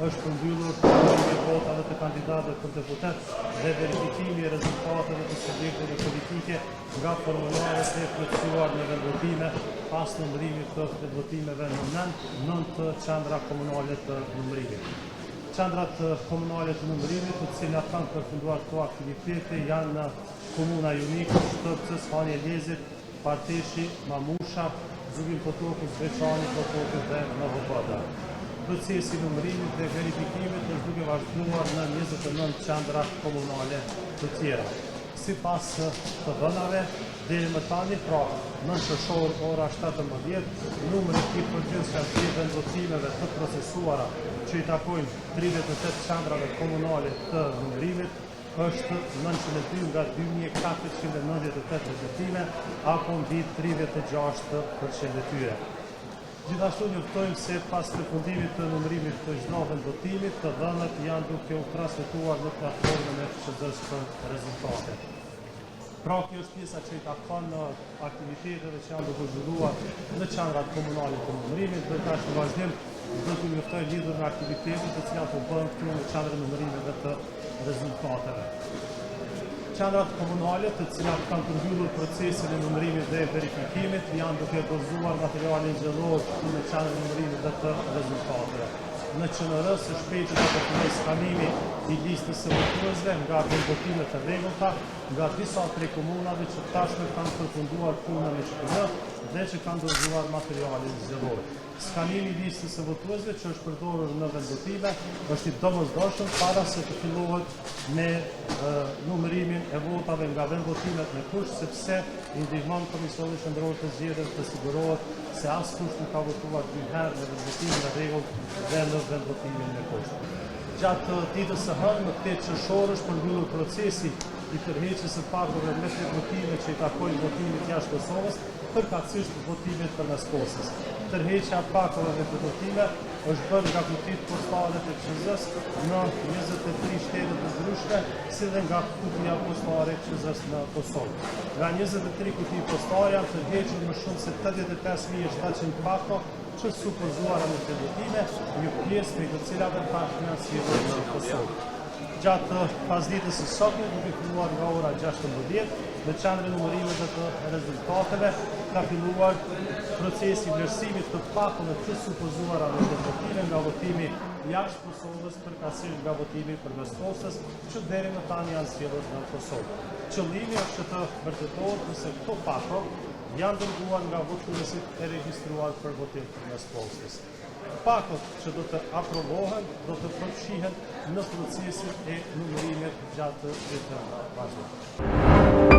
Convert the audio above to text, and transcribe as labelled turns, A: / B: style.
A: është përmbyllur numri i votave të kandidatëve për deputet dhe verifikimi i rezultateve të subjekteve politike nga formularet e plotësuar në vendvotime pas numërimit të vendvotimeve në 9 qendra komunale të numërimit. Qendrat komunale të numërimit, të cilat kanë përfunduar këto aktivitete, janë në komuna Junikë, Shtërcës, Hanje Lezit, Parteshi, Mamusha, Zugin Potokës, Veçani, Potokës dhe Novobada. Procesi i numërimit dhe verifikimit është duke vazhduar në 29 qendra komunale të tjera. Sipas të dhënave, deri më tani, pra 9 shoror ora 17, numri i përgjithshëm të vendvotimeve të procesuara që i takojnë 38 qendrave komunale të numërimit është 902 nga 2498 vendvotime, apo mbi 36% e tyre. Gjithashtu njoftojmë se pas përfundimit të numërimit të çdo vendvotimi, të dhënat janë duke u transmetuar në platformën e FSHD-s për rezultate. Pra, kjo është pjesa që i takon në aktiviteteve që janë duke zhvilluar në qendrat komunale të numërimit, dhe tash në vazhdim do t'ju njoftoj lidhur me aktivitetet të cilat u bën këtu në qendrat e numërimeve të rezultateve. Qendrat komunale, të cilat kanë përmbyllur procesin e numërimit dhe verifikimit, janë duke dorëzuar materialin zgjedhor në qendrat e numërimit dhe të rezultateve. Në QNR së shpejti do të fillojë skanimi i listës së votuesve nga vendvotime të rregullta nga disa prej komunave që tashmë kanë përfunduar punën e QNR dhe që kanë dorëzuar materialin zgjedhor. Skanimi i listës së votuesve që është përdorur në vendvotime është i domosdoshëm para se të fillohet me numërimin e votave nga vendvotimet me kusht, sepse i ndihmon Komisioni Qendror të Zgjedhjeve të sigurohet se askush nuk ka votuar dy herë në vendvotimin e rregullt dhe në vendvotimin me kusht. Gjatë ditës së hënë, në 8 qershor është përmbyllur procesi i tërheqjes së pakove me votime që i takojnë votimit jashtë Kosovës, përkatësisht votimit përmes postës. Tërheqja e pakove me votime është bërë nga kutitë postale të FSHD-s në 23 shtete të ndryshme, si dhe nga kutia postare e FSHD-s në Kosovë. Nga 23 kuti postare janë tërhequr më shumë se 85.700 pako që supozuara në vendvotime, një pjesë prej të cilave tashmë janë sjellur në Kosovë. Gjatë pasditës së sotme, duke filluar nga ora 16, në qendrën e numërimit dhe të rezultateve, ka filluar procesi i vlerësimit të pakove të supozuara në vendvotime nga votimi jashtë Kosovës, përkatësisht nga votimi përmes postës, që deri më tani janë sjellur në Kosovë. Qëllimi është që të vërtetohet nëse këto pako janë dërguar nga votuesit e regjistruar për votim përmes postës. Pakot që do të aprovohen, do të përfshihen në procesin e numërimit gjatë viteve të vazhdueshme.